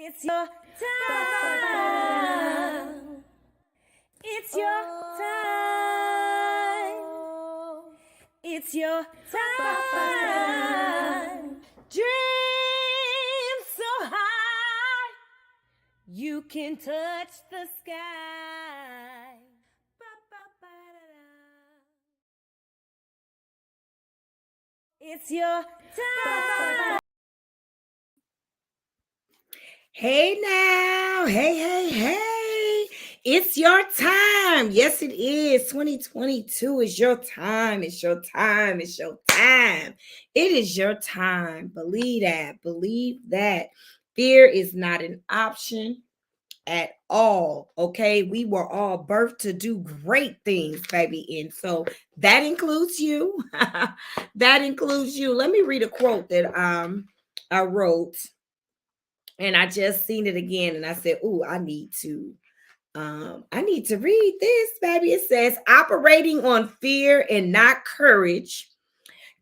It's your time. It's your time. It's your time. Dream so high you can touch the sky. It's your time. Hey now, hey. It's your time. Yes, it is. 2022 is your time. It's your time. It's your time. It is your time. Believe that. Believe that. Fear is not an option at all. Okay. We were all birthed to do great things, baby. And so that includes you. That includes you. Let me read a quote that I wrote, and I just seen it again, and I said, "Ooh, I need to read this, baby." It says, "Operating on fear and not courage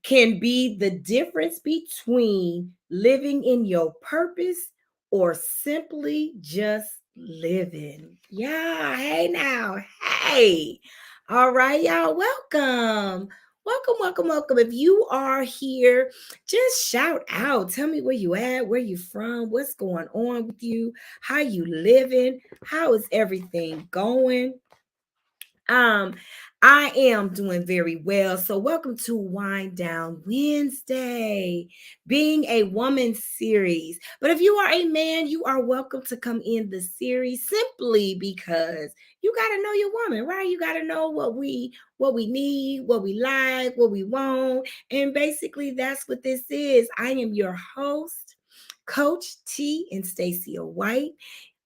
can be the difference between living in your purpose or simply just living." Yeah, hey now, hey. All right, y'all, welcome. Welcome. If you are here, just shout out. Tell me where you at, where you from, what's going on with you, how you living, how is everything going? Um, I am doing very well. So, welcome to Wind Down Wednesday, being a woman series. But if you are a man, you are welcome to come in the series simply because you got to know your woman, right? You got to know what we need, what we like, what we want, and basically that's what this is. I am your host, Coach T EnStacia White.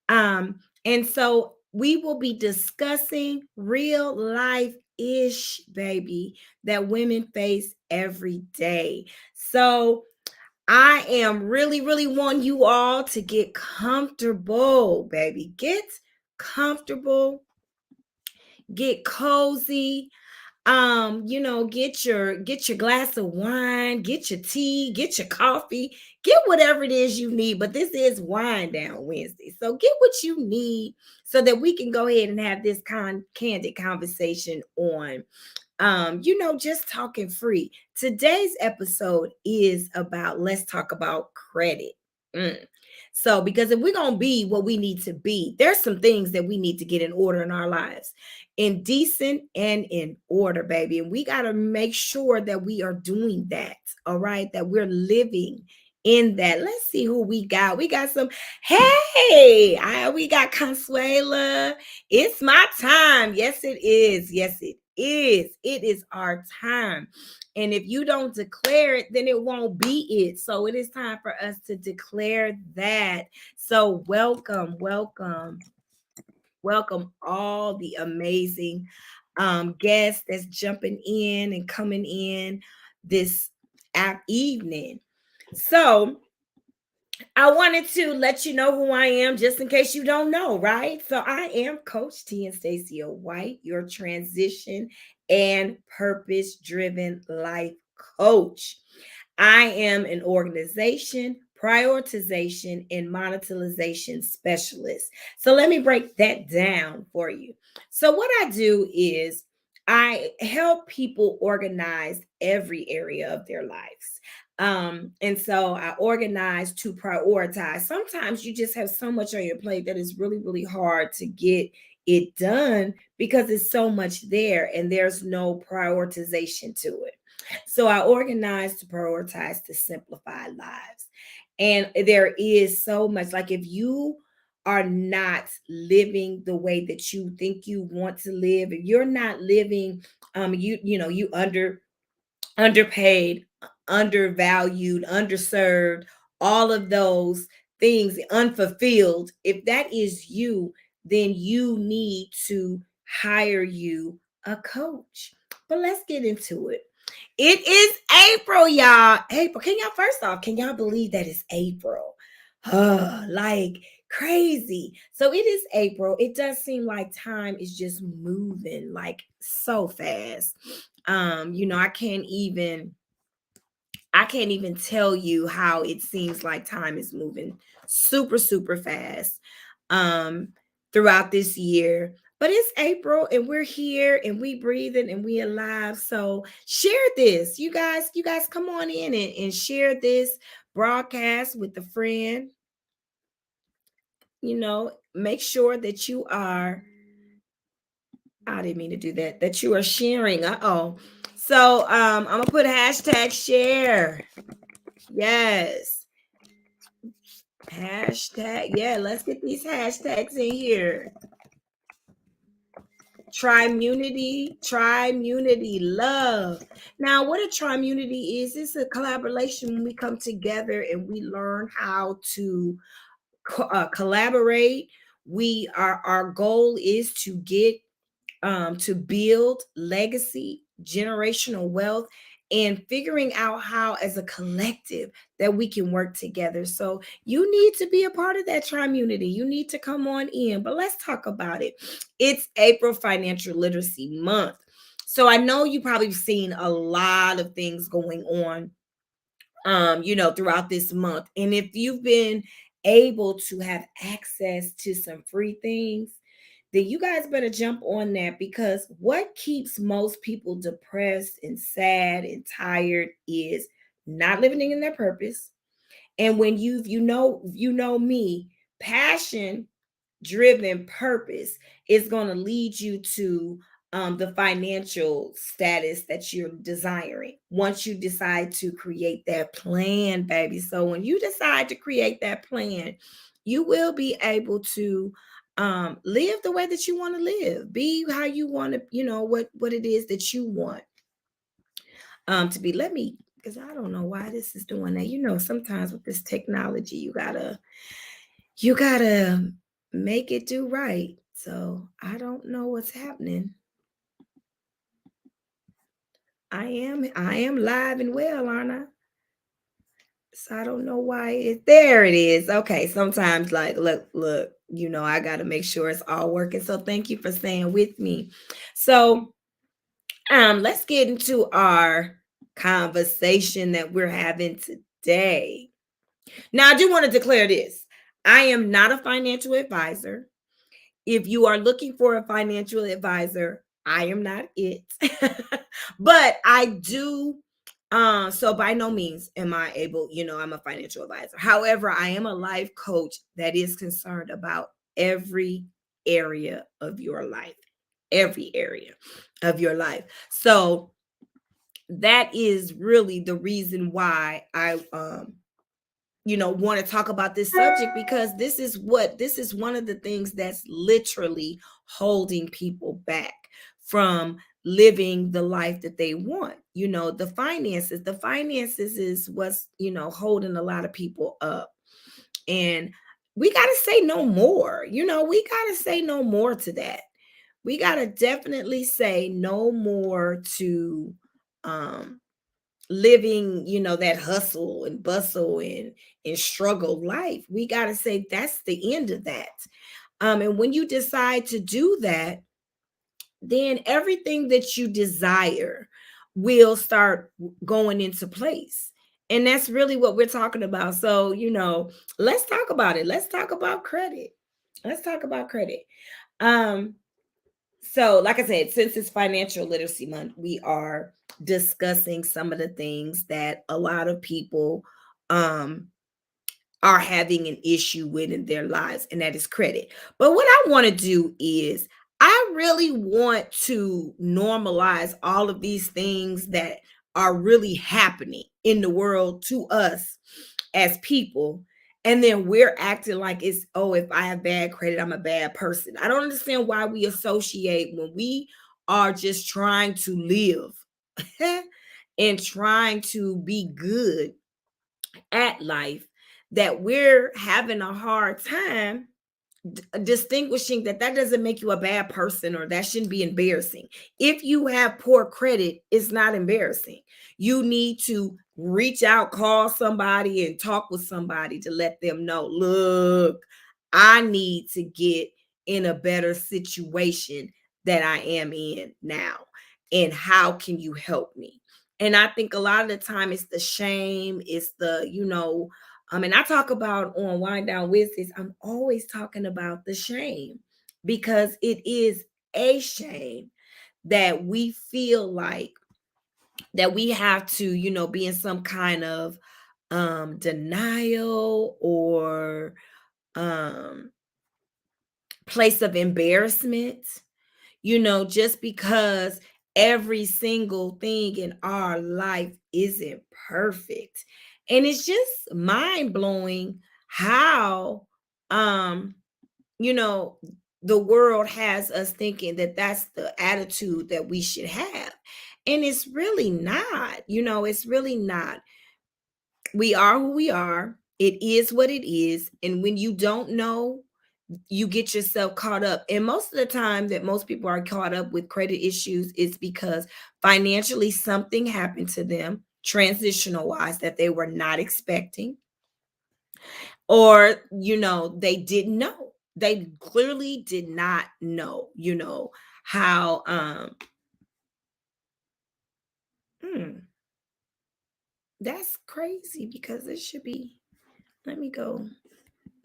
And so we will be discussing real life ish, baby, that women face every day. So I am really wanting you all to get comfortable, baby. Get comfortable, get cozy. Get your glass of wine, get your tea, get your coffee, get whatever it is you need. But this is Wind Down Wednesday, so get what you need so that we can go ahead and have this candid conversation on just talking free. Today's episode is about, let's talk about credit. So, because if we're going to be what we need to be, there's some things that we need to get in order in our lives, in decent and in order, baby. And we got to make sure that we are doing that. All right. That we're living in that. Let's see who we got. We got some, we got Consuela. It's my time. Yes, it is. Yes, it is. It is our time. And if you don't declare it, then it won't be it. So it is time for us to declare that. So welcome all the amazing guests that's jumping in and coming in this evening. So I wanted to let you know who I am, just in case you don't know, right? So I am Coach T EnStacia White, your transition and purpose-driven life coach. I am an organization, prioritization, and monetization specialist. So let me break that down for you. So what I do is I help people organize every area of their lives. And so I organize to prioritize. Sometimes you just have so much on your plate that it's really hard to get it done because it's so much there and there's no prioritization to it. So I organize to prioritize to simplify lives. And there is so much, like, if you are not living the way that you think you want to live, if you're not living, you underpaid, undervalued, underserved, all of those things, unfulfilled. If that is you, then you need to hire you a coach. But let's get into it. It is April, y'all. April. Can y'all believe that it's April? Like crazy. So it is April. It does seem like time is just moving like so fast. I can't even I can't even tell you how it seems like time is moving super, super fast um, throughout this year. But it's April and we're here and we breathing and we alive. So share this. You guys come on in and share this broadcast with a friend. Make sure that you are, I didn't mean to do that, that you are sharing. Uh-oh. So I'm gonna put hashtag share. Yes. Hashtag, yeah, let's get these hashtags in here. Trimunity, love. Now, what a trimunity is, it's a collaboration when we come together and we learn how to collaborate. Our goal is to get to build legacy, generational wealth, and figuring out how, as a collective, that we can work together. So you need to be a part of that trimunity. You need to come on in. But let's talk about it. It's April Financial Literacy Month. So I know you probably seen a lot of things going on throughout this month. And if you've been able to have access to some free things, then you guys better jump on that, because what keeps most people depressed and sad and tired is not living in their purpose. And when you know me, passion driven purpose is going to lead you to the financial status that you're desiring once you decide to create that plan, baby. So when you decide to create that plan, you will be able to live the way that you want to live, be how you want to, what it is that you want to be. Let me, because I don't know why this is doing that. Sometimes with this technology, you gotta make it do right. So I don't know what's happening. I am live and well, aren't I? So I don't know why there it is. Okay, sometimes, like, look, I gotta make sure it's all working. So thank you for staying with me. So let's get into our conversation that we're having today. Now, I do want to declare this. I am not a financial advisor. If you are looking for a financial advisor, I am not it. But I do so by no means am I able, I'm a financial advisor. However, I am a life coach that is concerned about every area of your life. Every area of your life. So that is really the reason why I want to talk about this subject, because this is one of the things that's literally holding people back from living the life that they want. The finances is what's holding a lot of people up. And we got to say no more. We got to say no more to that. We got to definitely say no more to um living, that hustle and bustle and struggle life. We got to say that's the end of that. And when you decide to do that, then everything that you desire will start going into place. And that's really what we're talking about. So, let's talk about it. Let's talk about credit. Let's talk about credit. Um, so, like I said, since it's Financial Literacy Month, we are discussing some of the things that a lot of people um, are having an issue with in their lives, and that is credit. But what I want to do is, I really want to normalize all of these things that are really happening in the world to us as people. And then we're acting like it's, oh, if I have bad credit, I'm a bad person. I don't understand why we associate, when we are just trying to live and trying to be good at life, that we're having a hard time distinguishing that doesn't make you a bad person, or that shouldn't be embarrassing. If you have poor credit, it's not embarrassing. You need to reach out, call somebody, and talk with somebody to let them know, look, I need to get in a better situation that I am in now. And how can you help me? And I think a lot of the time it's the shame, it's the, and I talk about on Wind Down Wednesdays, I'm always talking about the shame because it is a shame that we feel like that we have to, be in some kind of denial or um place of embarrassment, just because every single thing in our life isn't perfect. And it's just mind blowing how, um, you know, the world has us thinking that that's the attitude that we should have. And it's really not, it's really not. We are who we are. It is what it is. And when you don't know, you get yourself caught up. And most of the time that most people are caught up with credit issues is because financially something happened to them, transitional wise, that they were not expecting, or, they didn't know. They clearly did not know, how, hmm, that's crazy because it should be, let me go.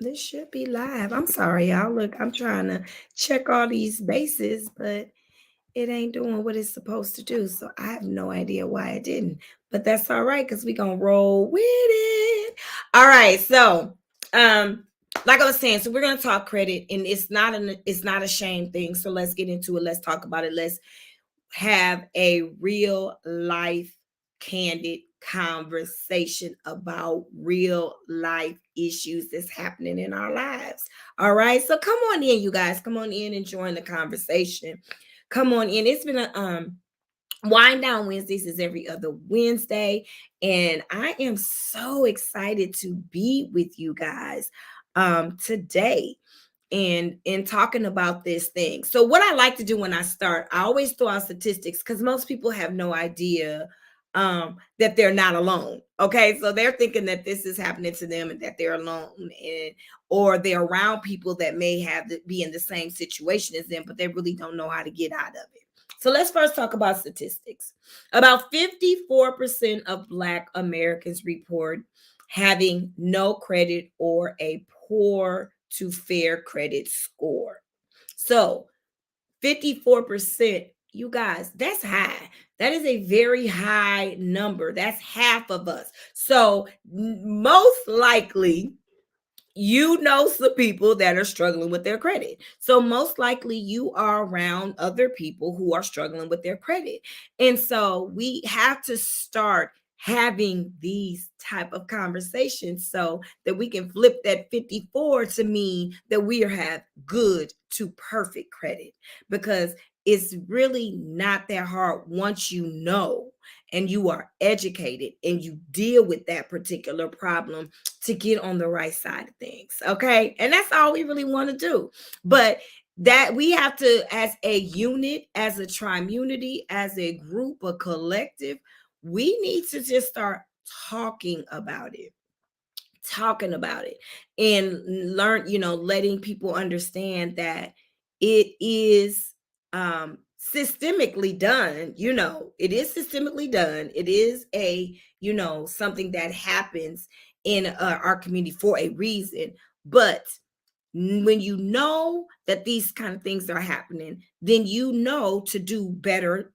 This should be live. I'm sorry, y'all. Look, I'm trying to check all these bases, but it ain't doing what it's supposed to do. So I have no idea why it didn't. But that's all right, because we're gonna roll with it. All right. So like I was saying, so we're gonna talk credit, and it's not a shame thing. So let's get into it. Let's talk about it. Let's have a real life candid conversation about real life issues that's happening in our lives. All right, so come on in, you guys. Come on in and join the conversation. Come on in. It's been a Wind Down Wednesdays is every other Wednesday, and I am so excited to be with you guys today and in talking about this thing. So what I like to do when I start, I always throw out statistics because most people have no idea that they're not alone. Okay, so they're thinking that this is happening to them and that they're alone, and or they're around people that may be in the same situation as them, but they really don't know how to get out of it. So let's first talk about statistics. About 54% of Black Americans report having no credit or a poor to fair credit score. So 54%, you guys, that's high. That is a very high number. That's half of us. So most likely, some people that are struggling with their credit. So most likely you are around other people who are struggling with their credit. And so we have to start having these type of conversations so that we can flip that 54 to mean that we have good to perfect credit, because it's really not that hard once you know and you are educated and you deal with that particular problem to get on the right side of things. Okay. And that's all we really want to do. But that we have to, as a unit, as a trimunity, as a group, a collective, we need to just start talking about it, and learn, letting people understand that it is systemically done. It is systemically done. It is a, something that happens in our community for a reason. But when you know that these kind of things are happening, then to do better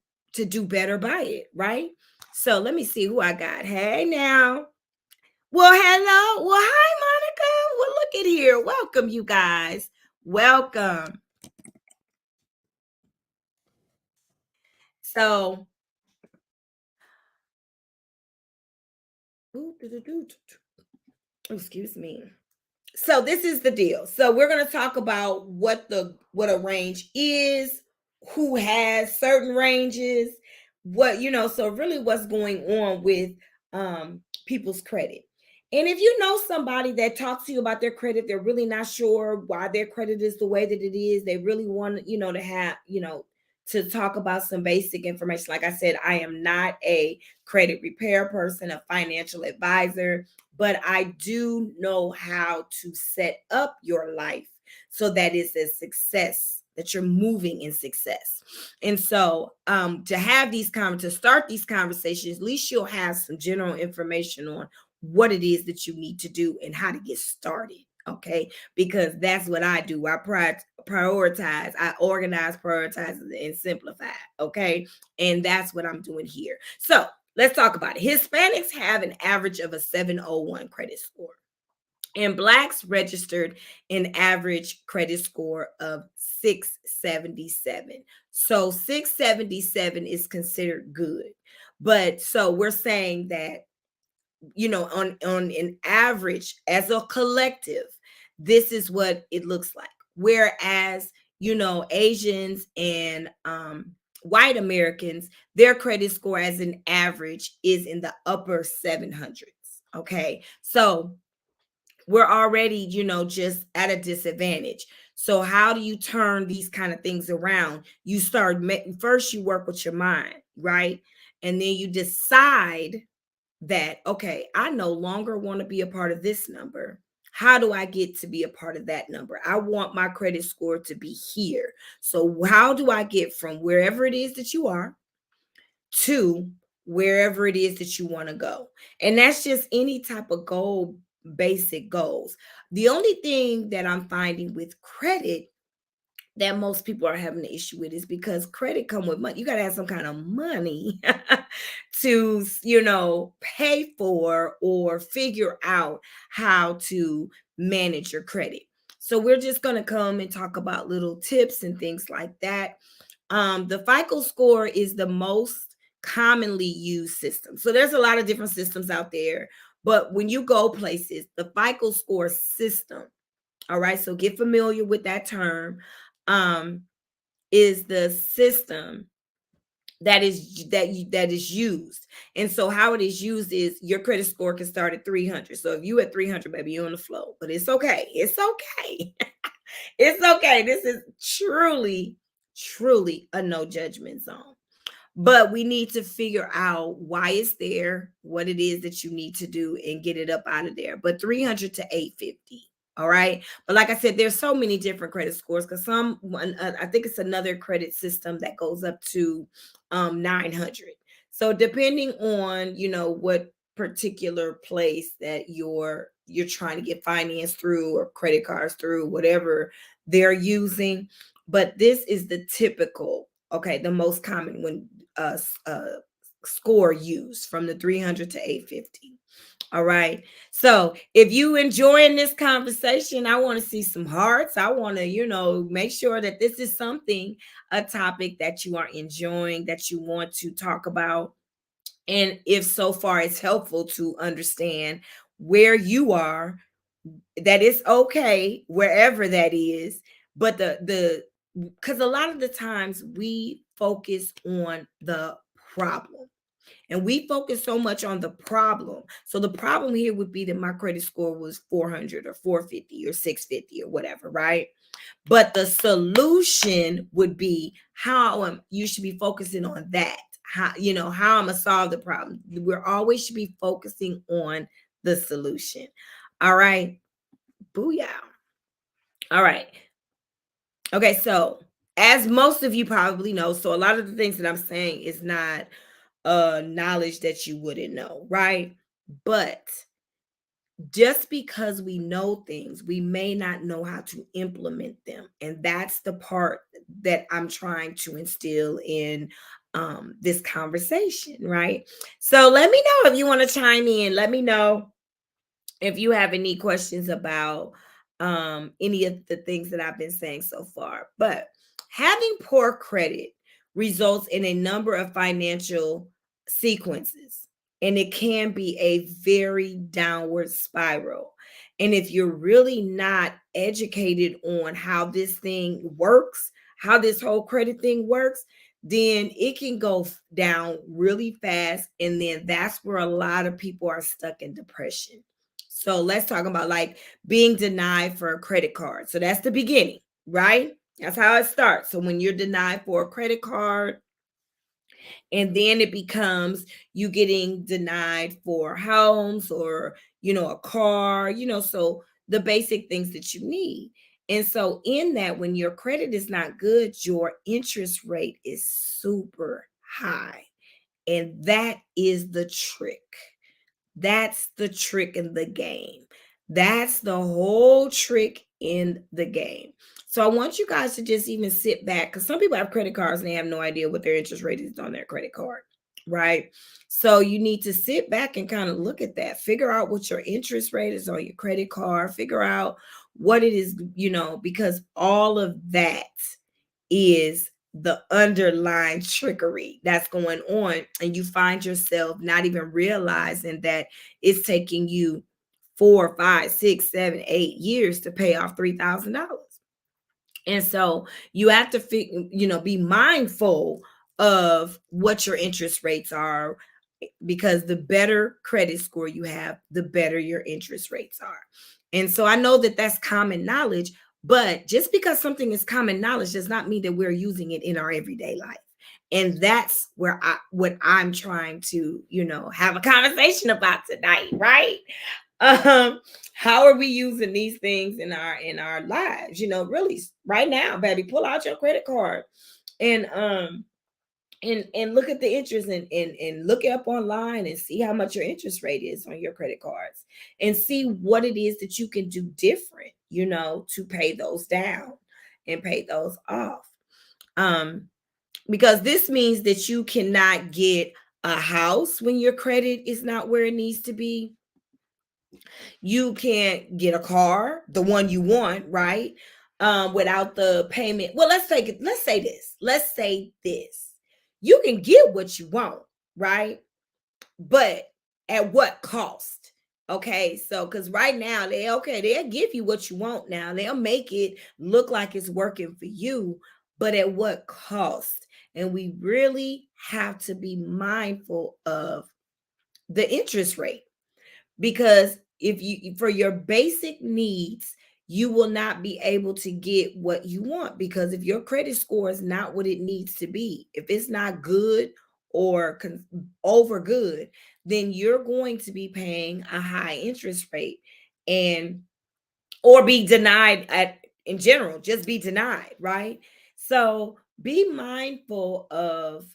by it, right? So let me see who I got. Hey now. Well, hello. Well, hi, Monica. Well, look at here. Welcome, you guys. Welcome. So, excuse me. So this is the deal. So we're going to talk about what a range is, who has certain ranges, so really what's going on with people's credit. And if you know somebody that talks to you about their credit, they're really not sure why their credit is the way that it is. They really want, to have, to talk about some basic information. Like I said, I am not a credit repair person, a financial advisor, but I do know how to set up your life so that it's a success that you're moving in success. And so to have to start these conversations, at least you'll have some general information on what it is that you need to do and how to get started. Okay, because that's what I do. I prioritize, I organize, prioritize, and simplify. Okay, and that's what I'm doing here. So let's talk about it. Hispanics have an average of a 701 credit score, and Blacks registered an average credit score of 677. So 677 is considered good. But so we're saying that, on an average, as a collective, this is what it looks like. Whereas, Asians and white Americans, their credit score as an average is in the upper 700s. Okay. So we're already, just at a disadvantage. So how do you turn these kind of things around? You start first, you work with your mind, right? And then you decide that, okay, I no longer want to be a part of this number. How do I get to be a part of that number? I want my credit score to be here. So how do I get from wherever it is that you are to wherever it is that you want to go? And that's just any type of goal, basic goals. The only thing that I'm finding with credit that most people are having an issue with is because credit come with money. You got to have some kind of money to, pay for or figure out how to manage your credit. So we're just going to come and talk about little tips and things like that. The FICO score is the most commonly used system. So there's a lot of different systems out there, but when you go places, the FICO score system, all right, so get familiar with that term, is the system that is used. And so how it is used is your credit score can start at 300. So if you at 300, baby, you're on the flow. But it's okay. It's okay. It's okay. This is truly, truly a no judgment zone. But we need to figure out why it's there, what it is that you need to do, and get it up out of there. But 300 to 850. All right. But like I said, there's so many different credit scores, because I think it's another credit system that goes up to 900. So depending on, what particular place that you're trying to get financed through, or credit cards through, whatever they're using. But this is the typical, okay, the most common when score used, from the 300 to 850. All right. So if you enjoying this conversation, I want to see some hearts. I want to, make sure that this is a topic that you are enjoying, that you want to talk about. And if so far it's helpful to understand where you are, that it's okay wherever that is. But because a lot of the times we focus on the problem. And we focus so much on the problem. So the problem here would be that my credit score was 400 or 450 or 650 or whatever, right? But the solution would be how you should be focusing on that. How I'm gonna solve the problem. We're always should be focusing on the solution. All right. Booyah. All right. Okay, so as most of you probably know, so a lot of the things that I'm saying is not knowledge that you wouldn't know, right? But just because we know things, we may not know how to implement them. And that's the part that I'm trying to instill in this conversation, right? So let me know if you want to chime in. Let me know if you have any questions about any of the things that I've been saying so far. But having poor credit results in a number of financial sequences, and it can be a very downward spiral. And if you're really not educated on how this thing works, how this whole credit thing works, then it can go down really fast. And then that's where a lot of people are stuck in depression. So let's talk about like being denied for a credit card. So that's the beginning, right? That's how it starts. So when you're denied for a credit card, and then it becomes you getting denied for homes, or, a car, so the basic things that you need. And so, in that, when your credit is not good, your interest rate is super high. And that is the trick. That's the trick in the game. That's the whole trick in the game. So I want you guys to just even sit back, because some people have credit cards and they have no idea what their interest rate is on their credit card, right? So you need to sit back and kind of look at that, figure out what your interest rate is on your credit card, figure out what it is, because all of that is the underlying trickery that's going on, and you find yourself not even realizing that it's taking you 4, 5, 6, 7, 8 years to pay off $3,000. And so you have to be mindful of what your interest rates are, because the better credit score you have, the better your interest rates are. And so I know that that's common knowledge, but just because something is common knowledge does not mean that we're using it in our everyday life. And that's what I'm trying to, have a conversation about tonight, right? um how are we using these things in our lives? Really, right now, baby, pull out your credit card and look at the interest, and look it up online and see how much your interest rate is on your credit cards, and see what it is that you can do different, to pay those down and pay those off. Because this means that you cannot get a house when your credit is not where it needs to be. You can't get a car, the one you want, right? Without the payment. Well, let's say this. You can get what you want, right? But at what cost? Okay, so because right now they'll give you what you want now. They'll make it look like it's working for you, but at what cost? And we really have to be mindful of the interest rate, because if you, for your basic needs, you will not be able to get what you want, because if your credit score is not what it needs to be, if it's not good or over good, then you're going to be paying a high interest rate, and or be denied at in general, just be denied, right? So be mindful of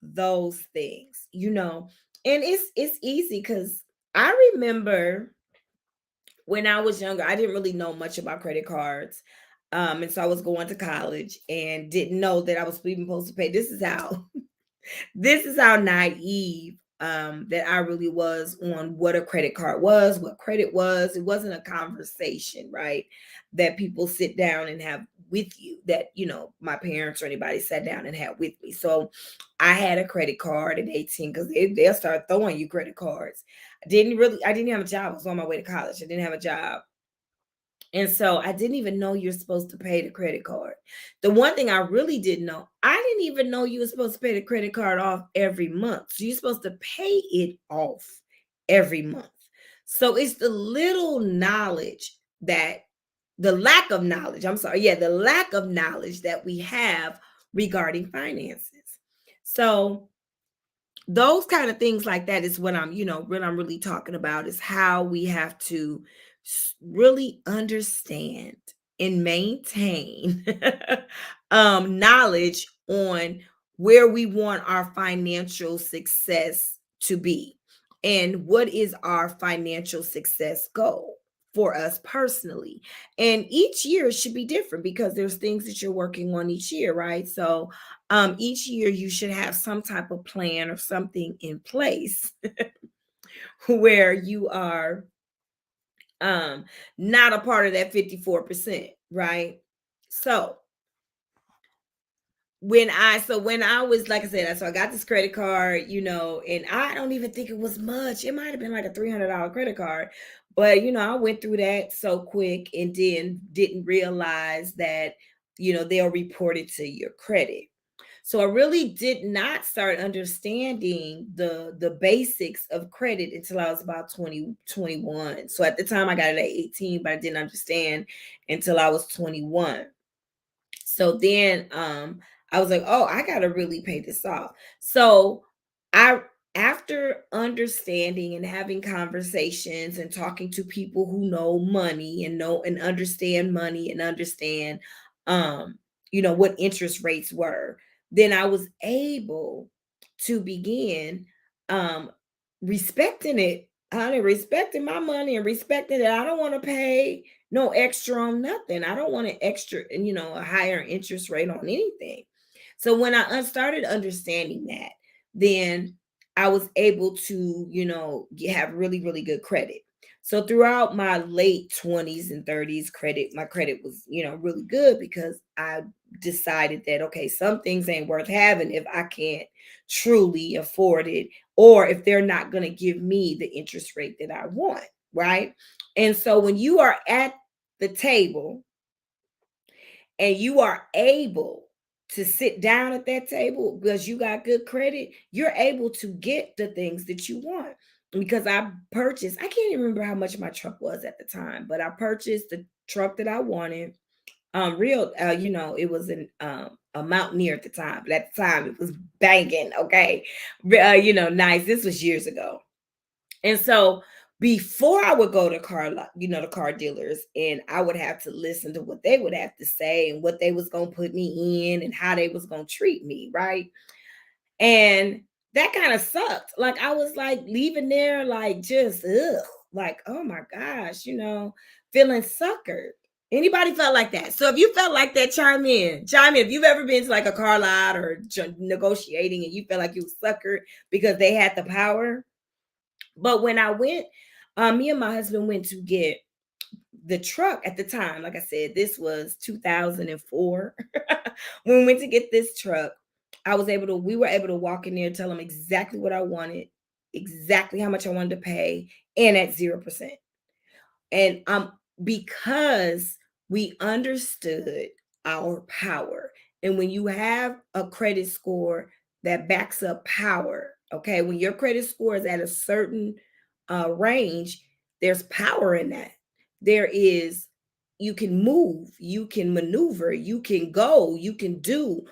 those things, and it's easy, because I remember when I was younger, I didn't really know much about credit cards. And so I was going to college and didn't know that I was even supposed to pay. This is how naive that I really was on what a credit card was, what credit was. It wasn't a conversation, right? That people sit down and have with you, that, my parents or anybody sat down and had with me. So I had a credit card at 18, because they'll start throwing you credit cards. I didn't have a job. I was on my way to college. I didn't have a job. And so I didn't even know you're supposed to pay the credit card. The one thing I really didn't know, I didn't even know you were supposed to pay the credit card off every month. So you're supposed to pay it off every month. So it's the little knowledge that the lack of knowledge, I'm sorry, yeah, the lack of knowledge that we have regarding finances. So those kind of things like that is what I'm really talking about, is how we have to really understand and maintain knowledge on where we want our financial success to be, and what is our financial success goal for us personally. And each year should be different, because there's things that you're working on each year, right? So each year you should have some type of plan or something in place where you are not a part of that 54%, right? So when I was, like I said, so I got this credit card, and I don't even think it was much. It might have been like a $300 credit card, but I went through that so quick, and then didn't realize that they'll report it to your credit. So I really did not start understanding the basics of credit until I was about 2021. So at the time I got it at 18, but I didn't understand until I was 21. So then I was like, oh, I gotta really pay this off. So I after understanding and having conversations and talking to people who know money and know and understand money and understand um what interest rates were, then I was able to begin um respecting it, honey, respecting my money and respecting that I don't want to pay no extra on nothing. I don't want an extra and a higher interest rate on anything. So when I started understanding that, then I was able to, have really, really good credit. So throughout my late 20s and 30s, my credit was, really good because I decided that, okay, some things ain't worth having if I can't truly afford it, or if they're not going to give me the interest rate that I want. Right. And so when you are at the table and you are able to sit down at that table because you got good credit, you're able to get the things that you want. Because I can't even remember how much my truck was at the time, but I purchased the truck that I wanted. It was a Mountaineer at the time, but at the time it was banging. Okay. Nice. This was years ago. And so before I would go to the car dealers, and I would have to listen to what they would have to say and what they was going to put me in and how they was going to treat me, right? And that kind of sucked. Like I was like leaving there like just like, oh my gosh, feeling suckered. Anybody felt like that? So if you felt like that, chime in. Chime in. If you've ever been to like a car lot or negotiating and you felt like you were suckered because they had the power. But when I went, me and my husband went to get the truck at the time. Like I said, this was 2004. When we went to get this truck, we were able to walk in there and tell them exactly what I wanted, exactly how much I wanted to pay, and at 0%. And because we understood our power. And when you have a credit score that backs up power, okay, when your credit score is at a certain range, there's power in that. There is, you can move, you can maneuver, you can go, you can do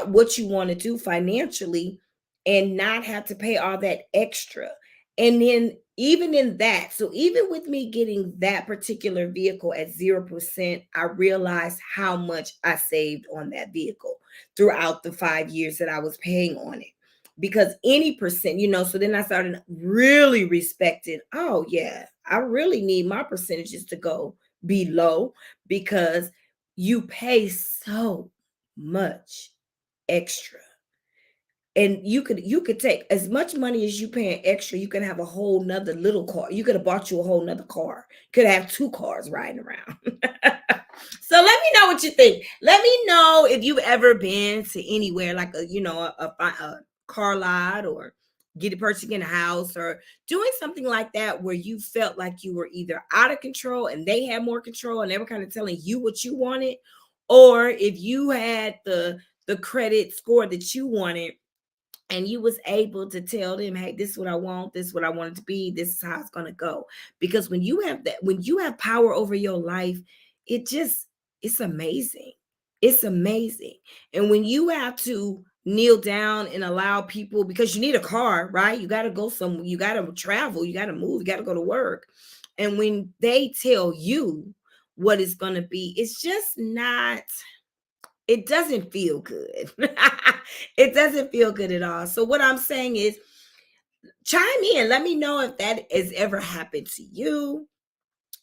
what you want to do financially and not have to pay all that extra. And then even in that, so even with me getting that particular vehicle at 0%, I realized how much I saved on that vehicle throughout the 5 years that I was paying on it. Because any percent, so then I started really respecting, oh yeah, I really need my percentages to go be low because you pay so much extra. And you could take as much money as you paying extra. You can have a whole nother little car. You could have bought you a whole nother car. Could have two cars riding around. So let me know what you think. Let me know if you've ever been to anywhere like a car lot, or purchasing a house, or doing something like that where you felt like you were either out of control and they had more control and they were kind of telling you what you wanted, or if you had the credit score that you wanted and you was able to tell them, hey, this is what I want, this is what I want it to be, this is how it's going to go. Because when you have that, when you have power over your life, it's amazing. It's amazing. And when you have to kneel down and allow people, because you need a car, right? You got to go somewhere, you got to travel, you got to move, you got to go to work. And when they tell you what it's going to be, it's just not, it doesn't feel good. It doesn't feel good at all. So what I'm saying is, chime in. Let me know if that has ever happened to you.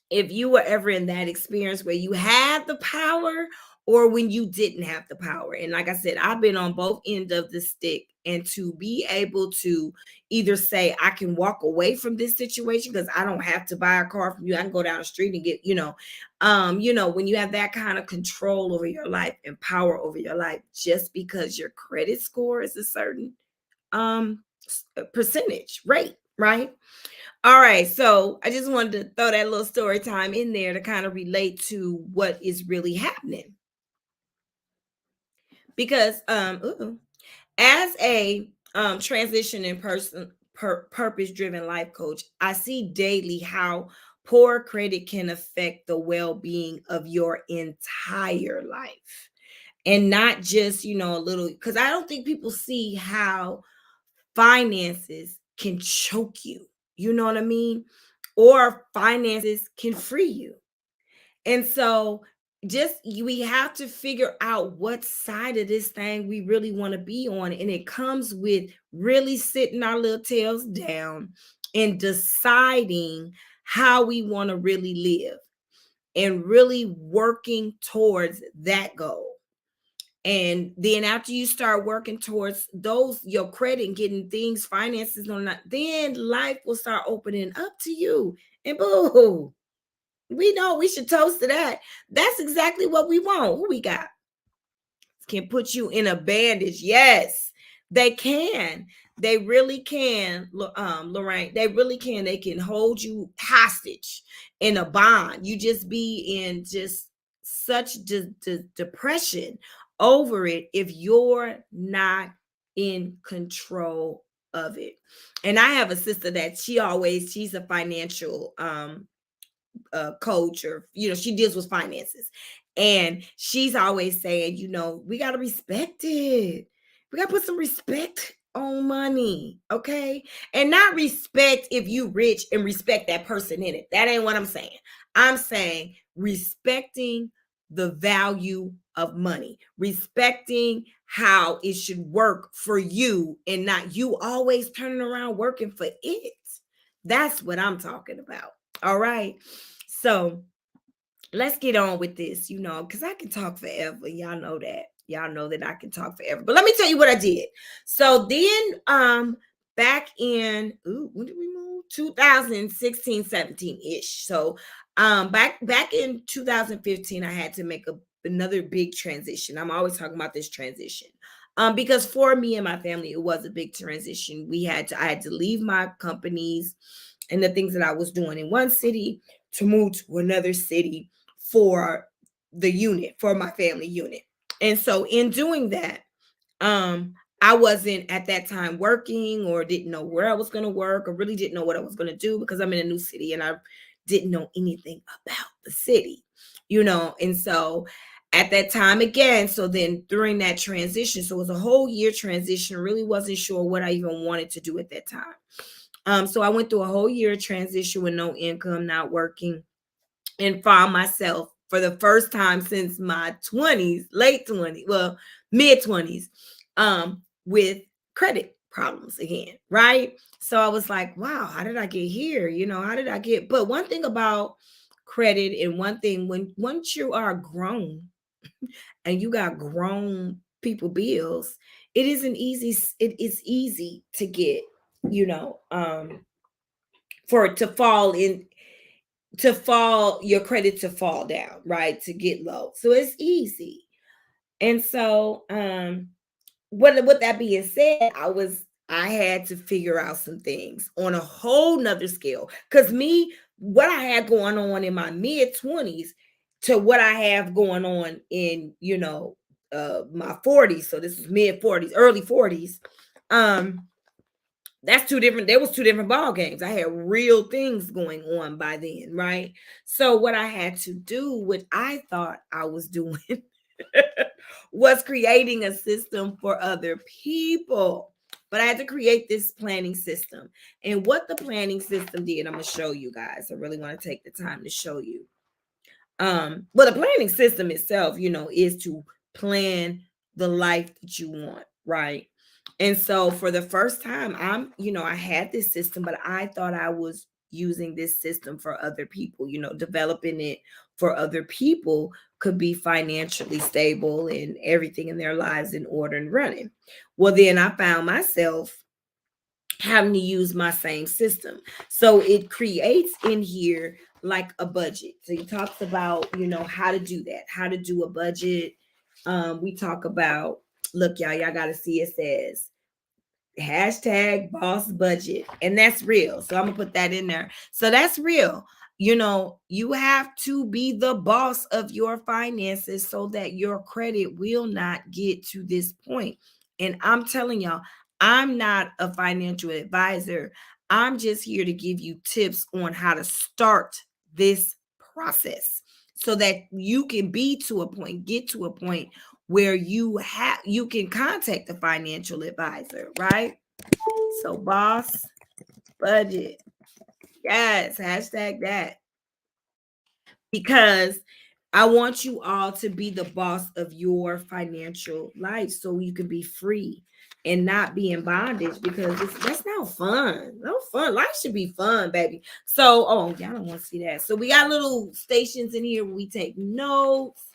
If you were ever in that experience where you had the power or when you didn't have the power. And like I said, I've been on both ends of the stick. And to be able to either say, I can walk away from this situation because I don't have to buy a car from you. I can go down the street and get, when you have that kind of control over your life and power over your life, just because your credit score is a certain percentage rate, right? All right, so I just wanted to throw that little story time in there to kind of relate to what is really happening. Because as a transition and purpose driven life coach, I see daily how poor credit can affect the well-being of your entire life. And not just, a little, because I don't think people see how finances can choke you. You know what I mean? Or finances can free you. And so we have to figure out what side of this thing we really want to be on. And it comes with really sitting our little tails down and deciding how we want to really live and really working towards that goal. And then after you start working towards those, your credit and getting things, finances on that, then life will start opening up to you. And boo, we know we should toast to that. That's exactly what we want. Who we got? Can put you in a bandage. Yes, they can. They really can, Lorraine. They really can. They can hold you hostage in a bond. You just be in just such depression over it if you're not in control of it. And I have a sister that she's a financial coach, or she deals with finances, and she's always saying, we got to respect it. We got to put some respect on money, okay? And not respect if you rich and respect that person in it. That ain't what I'm saying. I'm saying respecting the value of money, respecting how it should work for you and not you always turning around working for it. That's what I'm talking about. All right. So let's get on with this, because I can talk forever. Y'all know that. Y'all know that I can talk forever. But let me tell you what I did. So then back in when did we move? 2016, 17-ish. So back in 2015, I had to make another big transition. I'm always talking about this transition. Because for me and my family, it was a big transition. I had to leave my companies and the things that I was doing in one city to move to another city for my family unit. And so in doing that, I wasn't at that time working or didn't know where I was going to work or really didn't know what I was going to do because I'm in a new city and I didn't know anything about the city, and so at that time again, so then during that transition, so it was a whole year transition, really wasn't sure what I even wanted to do at that time. So I went through a whole year transition with no income, not working, and found myself for the first time since my 20s, late 20s, well, mid 20s, with credit problems again, right? So I was like, wow, how did I get here? But one thing about credit, and one thing, once you are grown and you got grown people bills, it is easy to get, for it to fall in, your credit to fall down, right? To get low. So it's easy. And so with that being said, I had to figure out some things on a whole nother scale. Because what I had going on in my mid-20s to what I have going on in, my 40s. So this is mid-40s, early 40s. That's two different. There was two different ball games. I had real things going on by then, right? So what I had to do, what I thought I was doing, was creating a system for other people. But I had to create this planning system. And what the planning system did, I'm going to show you guys. I really want to take the time to show you. Well, the planning system itself, is to plan the life that you want, right? And so for the first time, I had this system, but I thought I was using this system for other people, developing it for other people could be financially stable and everything in their lives in order and running. Well, then I found myself having to use my same system. So it creates in here like a budget. So he talks about, how to do that, how to do a budget. We talk about, look, y'all got to see, it says hashtag boss budget, and that's real. So I'm gonna put that in there. So that's real. You have to be the boss of your finances so that your credit will not get to this point. And I'm telling y'all, I'm not a financial advisor. I'm just here to give you tips on how to start this process so that you can get to a point where you can contact a financial advisor, right? So boss budget. Yes, hashtag that. Because I want you all to be the boss of your financial life so you can be free and not be in bondage because that's not fun. No fun. Life should be fun, baby. So, oh, y'all don't want to see that. So, we got little stations in here where we take notes.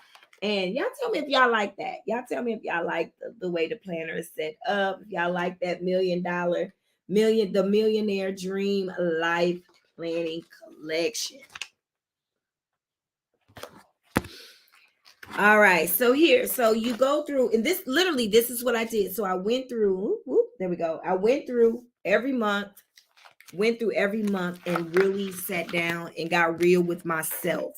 And y'all tell me if y'all like that. Y'all tell me if y'all like the way the planner is set up. If y'all like that the millionaire dream life planning collection. All right. So here, so you go through, and this is what I did. So I went through, there we go. I went through every month and really sat down and got real with myself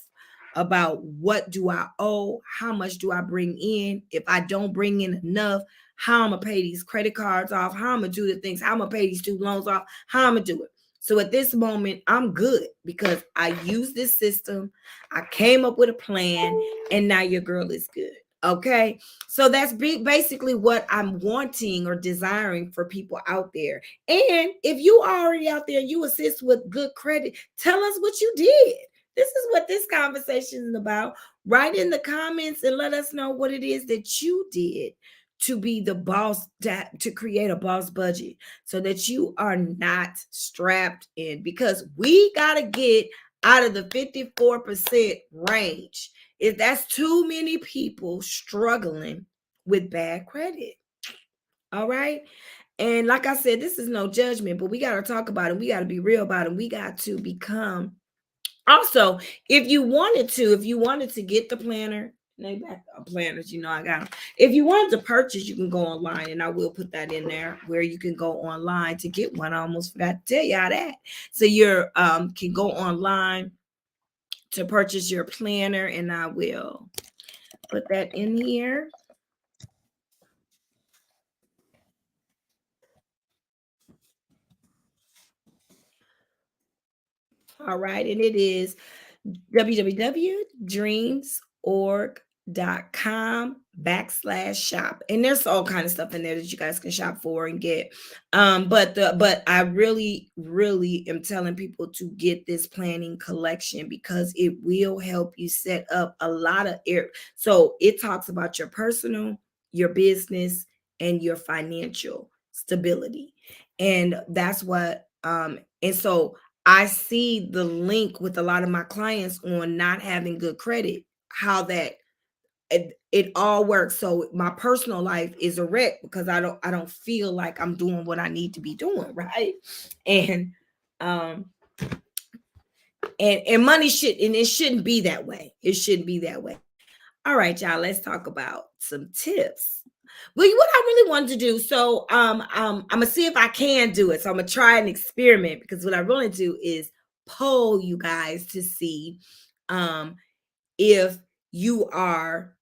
about what do I owe, how much do I bring in, if I don't bring in enough, how I'm gonna pay these credit cards off, how I'm gonna do the things, how I'm gonna pay these student loans off, how I'm gonna do it. So at this moment, I'm good because I use this system. I came up with a plan, and now your girl is good. Okay. So that's basically what I'm wanting or desiring for people out there. And if you are already out there, you assist with good credit, tell us what you did. This is what this conversation is about. Write in the comments and let us know what it is that you did to be the boss, to create a boss budget so that you are not strapped in, because we got to get out of the 54% range. If that's too many people struggling with bad credit. All right. And like I said, this is no judgment, but we got to talk about it. We got to be real about it. We got to become. Also, if you wanted to get the planner, they back planners, I got them. If you wanted to purchase, you can go online, and I will put that in there where you can go online to get one. I almost forgot to tell y'all that. So you're can go online to purchase your planner, and I will put that in here. All right, and it is www.dreamsorg.com/shop, and there's all kind of stuff in there that you guys can shop for and get. But I really am telling people to get this planning collection because it will help you set up a lot of air. So it talks about your personal, your business, and your financial stability, and that's what and so I see the link with a lot of my clients on not having good credit, how that it all works. So my personal life is a wreck because I don't feel like I'm doing what I need to be doing, right? And um and money it shouldn't be that way. It shouldn't be that way. All right, y'all, let's talk about some tips. Well, what I really wanted to do, so I'm gonna see if I can do it. So I'm gonna try an experiment because what I really do is poll you guys to see um if you are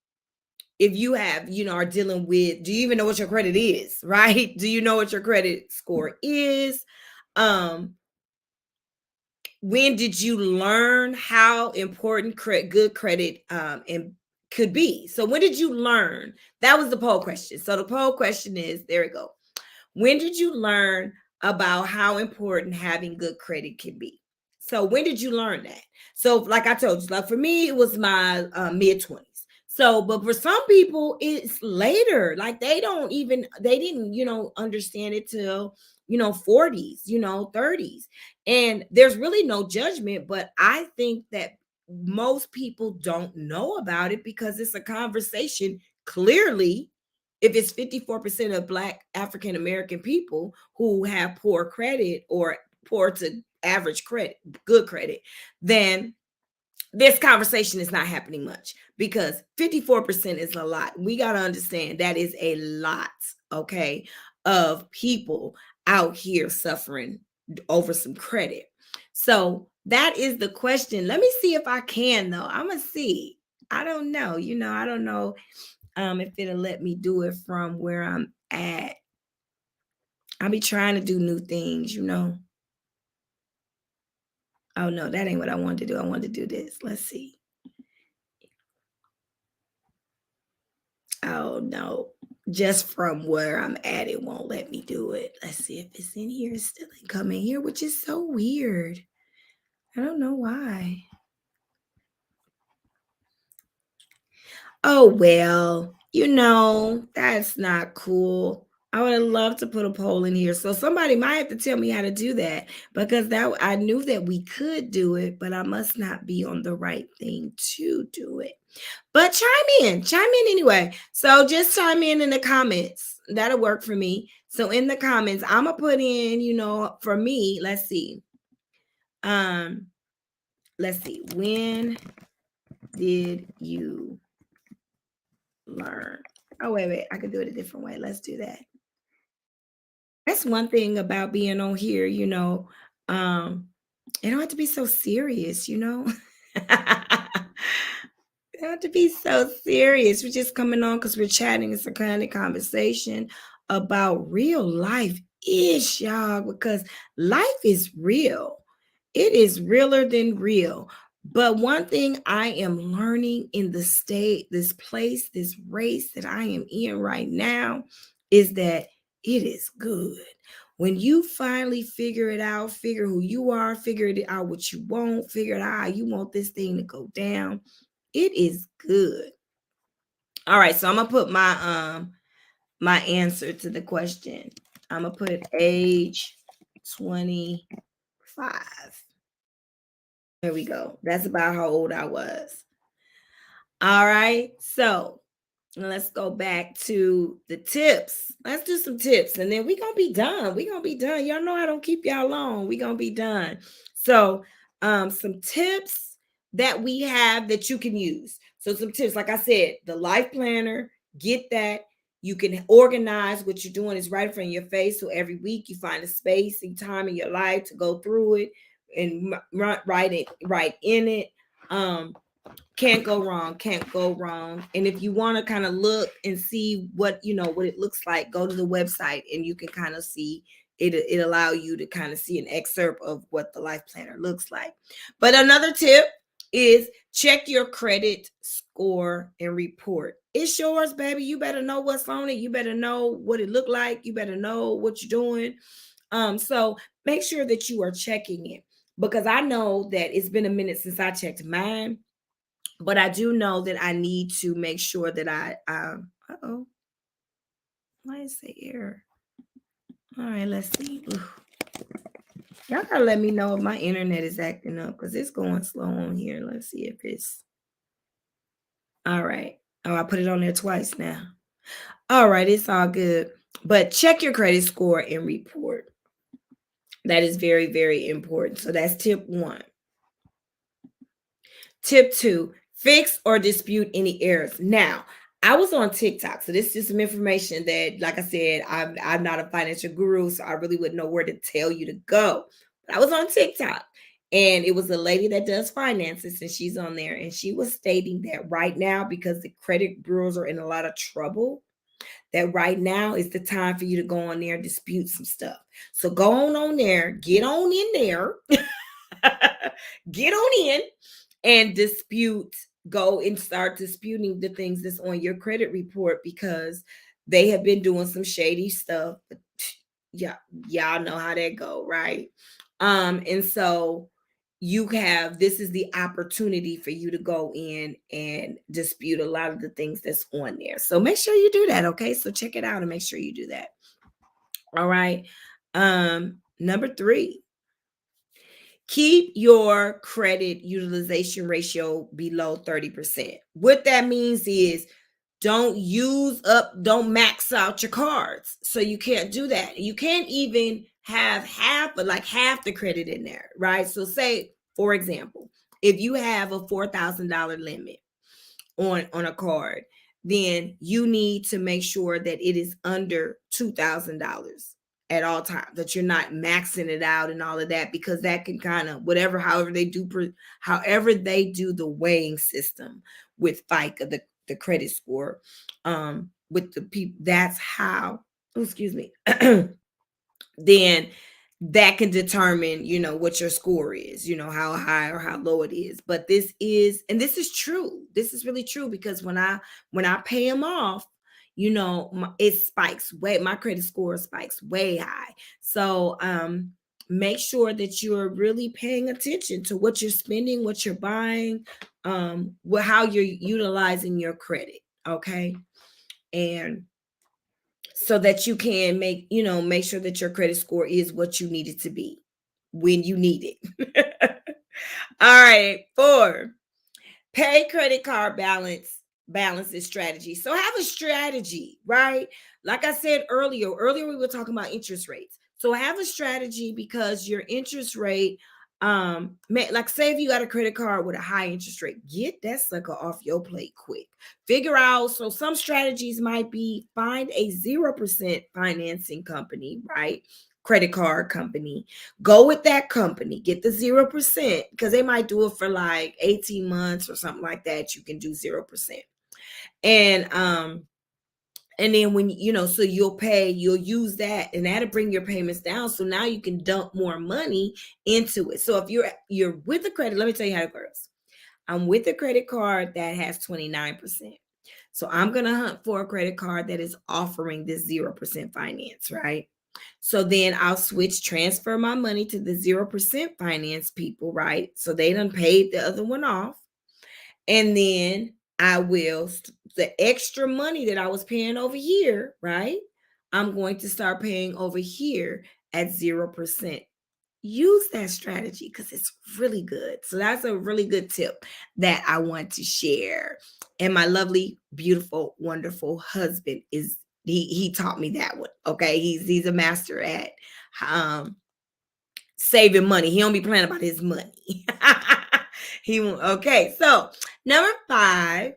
if you have are dealing with, do you even know what your credit is, right? Do you know what your credit score is? um when did you learn how important good credit and could be? So when did you learn? That was the poll question. So the poll question is, there we go. When did you learn about how important having good credit can be? So when did you learn that? So like I told you, like for me, it was my mid-20s. So, but for some people, it's later. Like they didn't, understand it till, 40s, 30s. And there's really no judgment, but I think that most people don't know about it because it's a conversation clearly. If it's 54% of Black African American people who have poor credit or poor to average credit, good credit, then this conversation is not happening much because 54% is a lot. We got to understand that is a lot, okay, of people out here suffering over some credit. So that is the question. Let me see if I can, though. I'm going to see. I don't know. I don't know if it'll let me do it from where I'm at. I'll be trying to do new things. Oh, no, that ain't what I wanted to do. I wanted to do this. Let's see. Oh, no. Just from where I'm at, it won't let me do it. Let's see if it's in here. It's still ain't coming here, which is so weird. I don't know why. Oh, well, that's not cool. I would have loved to put a poll in here. So somebody might have to tell me how to do that because that I knew that we could do it, but I must not be on the right thing to do it. But chime in anyway. So just chime in the comments. That'll work for me. So in the comments, I'm gonna put in, for me, let's see. Um, let's see. When did you learn? Oh, wait. I could do it a different way. Let's do that. That's one thing about being on here, it don't have to be so serious. It don't have to be so serious. We're just coming on because we're chatting. It's a kind of conversation about real life ish, y'all, because life is real. It is realer than real. But one thing I am learning in the state, this place, this race that I am in right now is that it is good. When you finally figure it out, figure who you are, figure it out what you want, figure it out how you want this thing to go down, it is good. All right, so I'm gonna put my answer to the question. I'm gonna put age 25. There we go. That's about how old I was. All right. So let's go back to the tips. Let's do some tips and then we're going to be done. We're going to be done. Y'all know I don't keep y'all long. We're going to be done. So, some tips that we have that you can use. So, some tips, like I said, the life planner, get that. You can organize what you're doing is right in front of your face. So, every week you find a space and time in your life to go through it and write in it. Can't go wrong, can't go wrong. And if you want to kind of look and see what it looks like, go to the website and you can kind of see it allow you to kind of see an excerpt of what the life planner looks like. But another tip is check your credit score and report. It's yours, baby. You better know what's on it. You better know what it looked like. You better know what you're doing. So make sure that you are checking it, because I know that it's been a minute since I checked mine. But I do know that I need to make sure that uh-oh, why is the error? All right, let's see. Y'all gotta let me know if my internet is acting up because it's going slow on here. Let's see if it's all right. Oh, I put it on there twice now. All right, it's all good. But check your credit score and report. That is very, very important. So that's tip 1. Tip 2, fix or dispute any errors. Now, I was on TikTok, so this is some information that, like I said, I'm not a financial guru, so I really wouldn't know where to tell you to go. But I was on TikTok, and it was a lady that does finances, and she's on there, and she was stating that right now, because the credit bureaus are in a lot of trouble, that right now is the time for you to go on there and dispute some stuff. So go on there, get on in there, get on in and go and start disputing the things that's on your credit report, because they have been doing some shady stuff. Yeah, y'all know how that go, right? And so this is the opportunity for you to go in and dispute a lot of the things that's on there. So make sure you do that, okay? So check it out and make sure you do that. All right. Number 3, keep your credit utilization ratio below 30%. What that means is don't max out your cards. So you can't do that. You can't even have half the credit in there, right? So say, for example, if you have a $4,000 limit on a card, then you need to make sure that it is under $2,000 at all times, that you're not maxing it out and all of that, because that can kind of however they do the weighing system with FICO, the credit score, with the people, that's how, excuse me, then that can determine, what your score is, how high or how low it is. But this is true. This is really true, because when I pay them off, it spikes way, my credit score spikes way high. So make sure that you're really paying attention to what you're spending, what you're buying, how you're utilizing your credit. Okay. And so that you can make sure that your credit score is what you need it to be when you need it. All right. 4, pay credit card balances strategy. So have a strategy, right? Like I said earlier we were talking about interest rates. So have a strategy, because your interest rate, like say if you got a credit card with a high interest rate, get that sucker off your plate quick. Figure out, so some strategies might be find a 0% financing company, right? Credit card company. Go with that company, get the 0%, because they might do it for like 18 months or something like that. You can do 0%. And then when so you'll use that, and that'll bring your payments down. So now you can dump more money into it. So if you're with a credit, let me tell you how it works. I'm with a credit card that has 29%. So I'm going to hunt for a credit card that is offering this 0% finance, right? So then I'll transfer my money to the 0% finance people, right? So they done paid the other one off. And then I will, the extra money that I was paying over here, right? I'm going to start paying over here at 0%. Use that strategy because it's really good. So that's a really good tip that I want to share. And my lovely, beautiful, wonderful husband he taught me that one. Okay. He's a master at saving money. He don't be playing about his money. Okay. So number 5,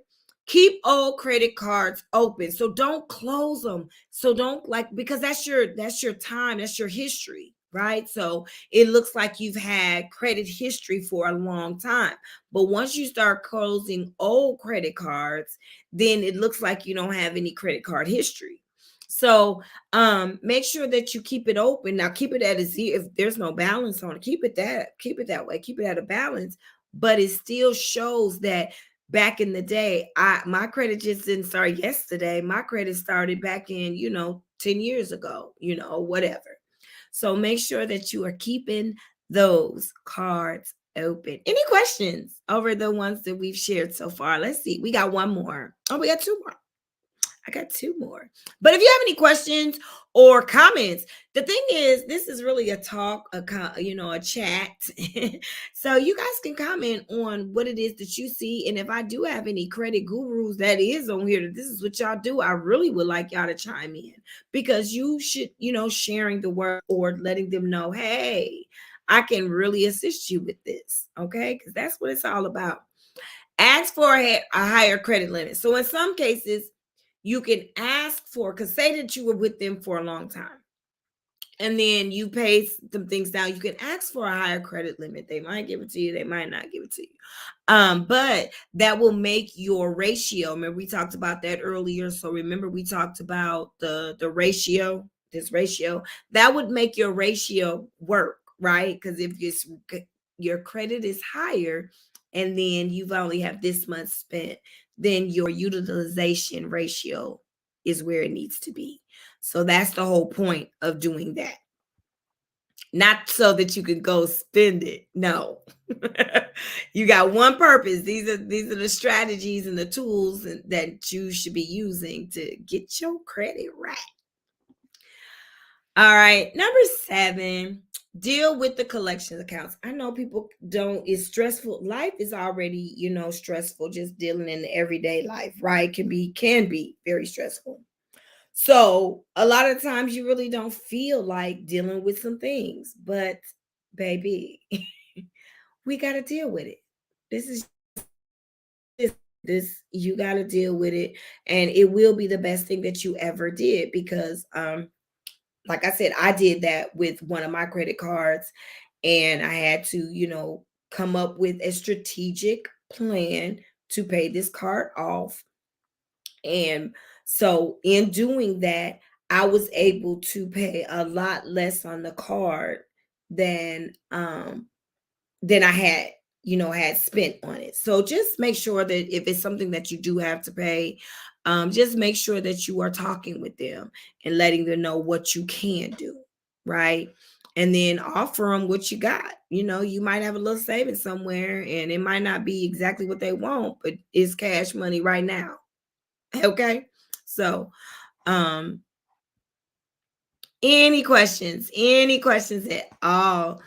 keep old credit cards open. So don't close them. So don't, like, because that's your time, that's your history, right? So it looks like you've had credit history for a long time. But once you start closing old credit cards, then it looks like you don't have any credit card history. So make sure that you keep it open. Now keep it at a 0. If there's no balance on it, keep it that way. Keep it at a balance. But it still shows that back in the day, my credit just didn't start yesterday. My credit started back in 10 years ago, whatever. So make sure that you are keeping those cards open. Any questions over the ones that we've shared so far? Let's see. We got one more. Oh, we got 2 more. I got 2 more. But if you have any questions or comments, the thing is, this is really a talk, a chat. So you guys can comment on what it is that you see. And if I do have any credit gurus that is on here, that this is what y'all do, I really would like y'all to chime in, because you should, sharing the word or letting them know, hey, I can really assist you with this. Okay. Because that's what it's all about. Ask for a higher credit limit. So in some cases, you can ask for, because say that you were with them for a long time and then you pay some things down, you can ask for a higher credit limit. They might give it to you, they might not give it to you. But that will make your ratio. Remember, we talked about that earlier. So remember, we talked about the ratio, this ratio that would make your ratio work, right? Because if your credit is higher and then you've only have this much spent, then your utilization ratio is where it needs to be. So that's the whole point of doing that. Not so that you can go spend it. No. You got one purpose. These are the strategies and the tools that you should be using to get your credit right. All right. Number 7, deal with the collection accounts. I know people don't, it's stressful. Life is already, stressful, just dealing in the everyday life, right? Can be very stressful. So a lot of times you really don't feel like dealing with some things, but baby, we got to deal with it. This you got to deal with it, and it will be the best thing that you ever did, because like I said, I did that with one of my credit cards, and I had to, come up with a strategic plan to pay this card off. And so in doing that, I was able to pay a lot less on the card than I had had spent on it. So just make sure that if it's something that you do have to pay, just make sure that you are talking with them and letting them know what you can do, right? And then offer them what you got. You might have a little savings somewhere and it might not be exactly what they want, but it's cash money right now. Okay. So, um, any questions? Any questions at all?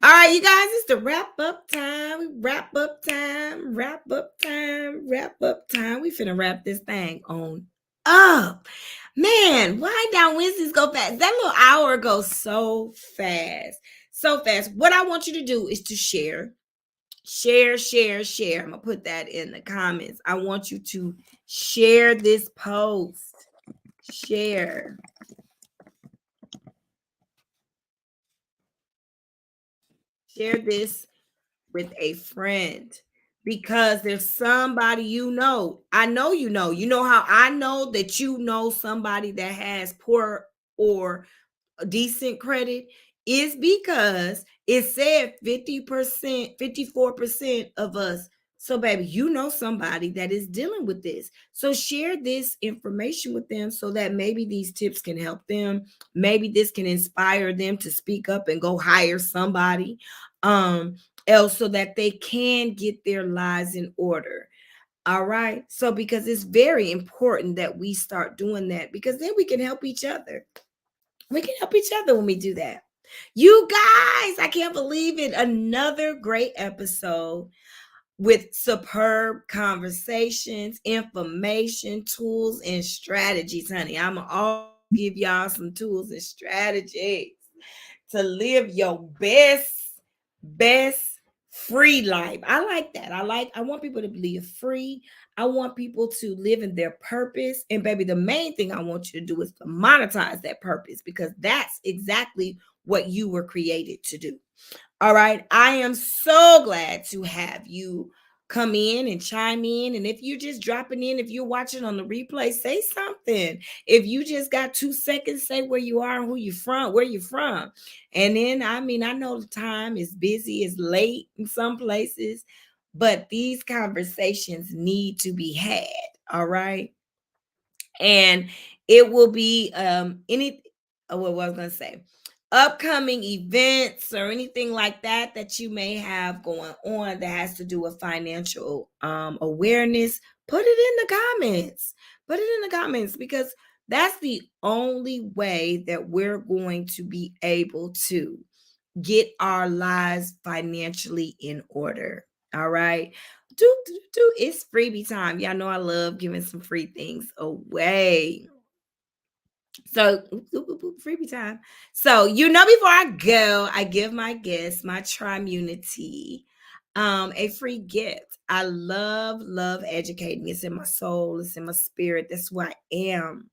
All right, you guys, it's the wrap up time. Wrap up time. Wrap up time. Wrap up time. We finna wrap this thing on up. Man, why down Wednesdays go fast? That little hour goes so fast. So fast. What I want you to do is to share. Share, share, share. I'm gonna put that in the comments. I want you to share this post. Share. Share this with a friend because there's somebody I know you know how I know that you know somebody that has poor or decent credit is because it said 50%, 54% of us. So, baby, you know somebody that is dealing with this. So, share this information with them so that maybe these tips can help them. Maybe this can inspire them to speak up and go hire somebody else so that they can get their lives in order. All right. So, because it's very important that we start doing that because then we can help each other. We can help each other when we do that. You guys, I can't believe it. Another great episode with superb conversations, information, tools, and strategies, honey. I'm going to all give y'all some tools and strategies to live your best free life. I like that. I want people to live free. I want people to live in their purpose. And baby, the main thing I want you to do is to monetize that purpose because that's exactly what you were created to do. All right. I am so glad to have you come in and chime in. And if you're just dropping in, if you're watching on the replay, say something. If you just got 2 seconds, say where you are and who you're from, where you're from. And then, I know the time is busy, it's late in some places, but these conversations need to be had. All right. And it will be what was I going to say, upcoming events or anything like that you may have going on that has to do with financial awareness. Put it in the comments because that's the only way that we're going to be able to get our lives financially in order. All right. It's freebie time. Y'all know I love giving some free things away. So freebie time. So before I go, I give my guests, my Trimunity, a free gift. I love educating. It's in my soul, it's in my spirit. That's who I am.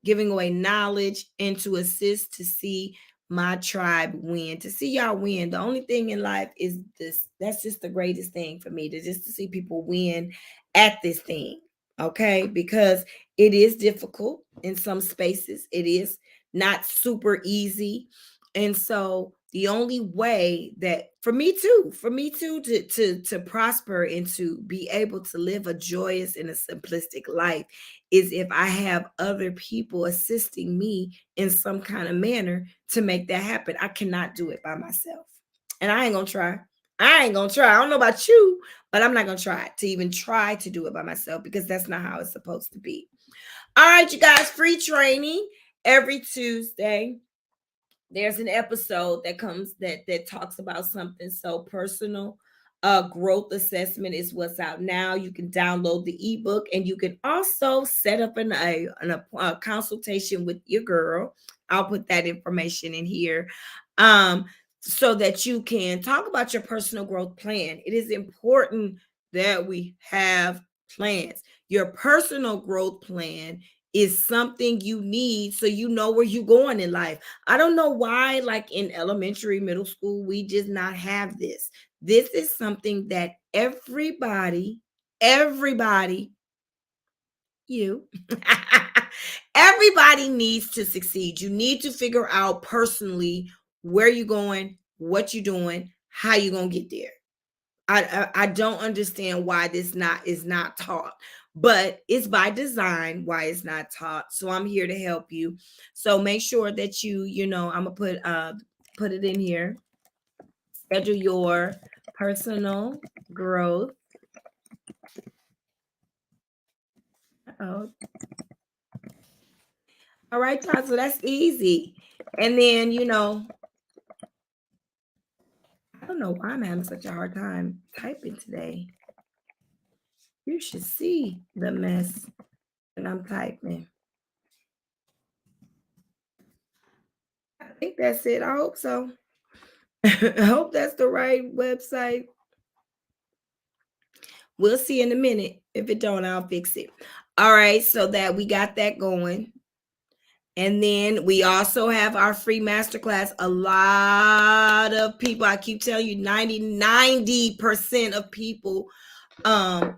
Giving away knowledge and to assist to see my tribe win, to see y'all win. The only thing in life is this. That's just the greatest thing for me, to see people win at this thing. Okay, because it is difficult in some spaces. It is not super easy. And so the only way that for me too to prosper and to be able to live a joyous and a simplistic life is if I have other people assisting me in some kind of manner to make that happen. I cannot do it by myself. And I ain't gonna try. I don't know about you, but I'm not gonna try to even try to do it by myself because that's not how it's supposed to be. All right, you guys, free training every Tuesday. There's an episode that comes that talks about something so personal. Growth assessment is what's out now. You can download the ebook and you can also set up a consultation with your girl. I'll put that information in here so that you can talk about your personal growth plan. It is important that we have plans. Your personal growth plan is something you need so you know where you're going in life. I don't know why, like in elementary, middle school, we just not have this. This is something that everybody, you, everybody needs to succeed. You need to figure out personally where you're going, what you're doing, how you're going to get there. I don't understand why this not is not taught, but it's by design why it's not taught. So I'm here to help you. So make sure that I'm gonna put it in here. Schedule your personal growth. Oh, all right, y'all. So that's easy. And then I don't know why I'm having such a hard time typing today. You should see the mess that I'm typing. I think that's it. I hope so. I hope that's the right website. We'll see in a minute. If it don't, I'll fix it. All right, so that we got that going. And then we also have our free masterclass. A lot of people, I keep telling you, 90% of people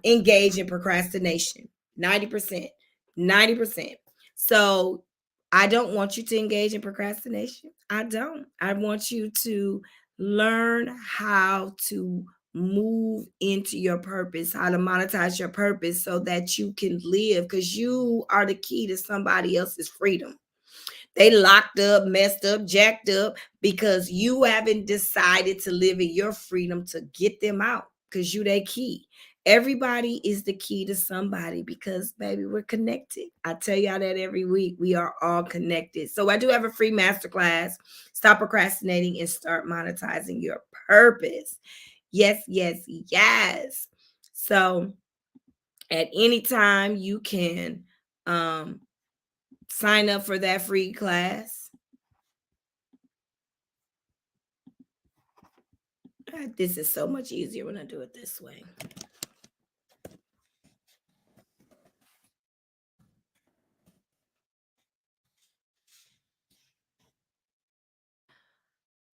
engage in procrastination. 90%. 90%. So I don't want you to engage in procrastination. I don't. I want you to learn how to move into your purpose, how to monetize your purpose so that you can live, because you are the key to somebody else's freedom. They locked up, messed up, jacked up because you haven't decided to live in your freedom to get them out, because you their key. Everybody is the key to somebody because, baby, we're connected. I tell y'all that every week. We are all connected. So I do have a free masterclass. Stop procrastinating and start monetizing your purpose. Yes, yes, yes. So at any time you can sign up for that free class. This is so much easier when I do it this way.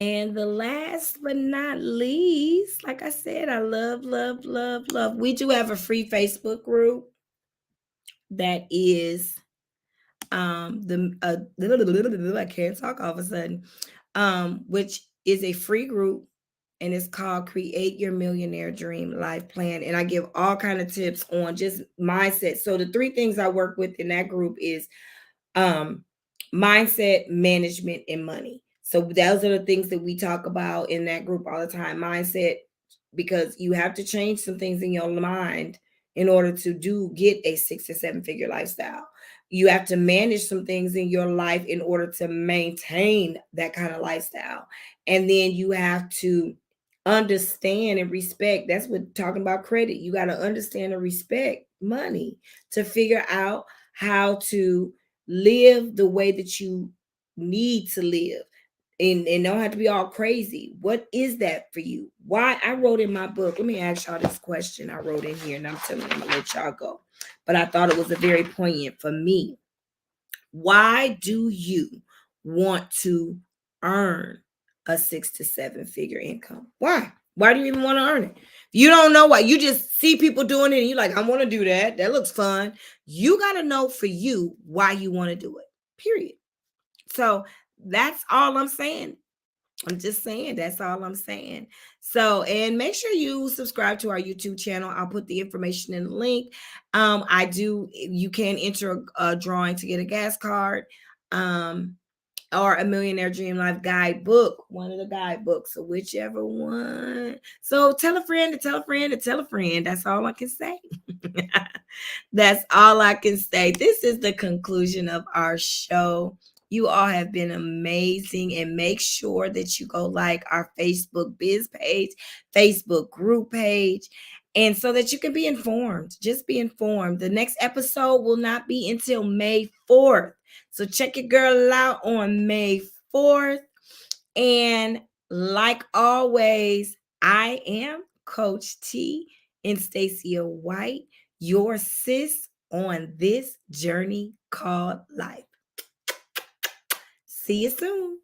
And the last but not least, like I said, I love, love, love, love. We do have a free Facebook group that is I can't talk all of a sudden. Which is a free group, and it's called Create Your Millionaire Dream Life Plan. And I give all kind of tips on just mindset. So the three things I work with in that group is mindset, management, and money. So those are the things that we talk about in that group all the time. Mindset, because you have to change some things in your mind in order to get a 6 to 7 figure lifestyle. You have to manage some things in your life in order to maintain that kind of lifestyle. And then you have to understand and respect. That's what talking about credit. You got to understand and respect money to figure out how to live the way that you need to live, and don't have to be all crazy. What is that for you? Why? I wrote in my book, let me ask y'all this question I wrote in here, and I'm telling you, I'm gonna let y'all go, but I thought it was a very poignant for me. Why do you want to earn a 6 to 7 figure income? Why do you even want to earn it? You don't know why. You just see people doing it and you're like, I want to do that. That looks fun. You got to know for you why you want to do it, period. So that's all I'm saying. I'm just saying, that's all I'm saying. So, and make sure you subscribe to our YouTube channel. I'll put the information in the link. You can enter a drawing to get a gas card. Or a Millionaire Dream Life guidebook, one of the guidebooks, so whichever one. So tell a friend to tell a friend to tell a friend. That's all I can say. That's all I can say. This is the conclusion of our show. You all have been amazing, and make sure that you go like our Facebook biz page, Facebook group page, and so that you can be informed. Just be informed. The next episode will not be until May 4th. So check your girl out on May 4th. And like always, I am Coach T, EnStacia White, your sis on this journey called life. See you soon.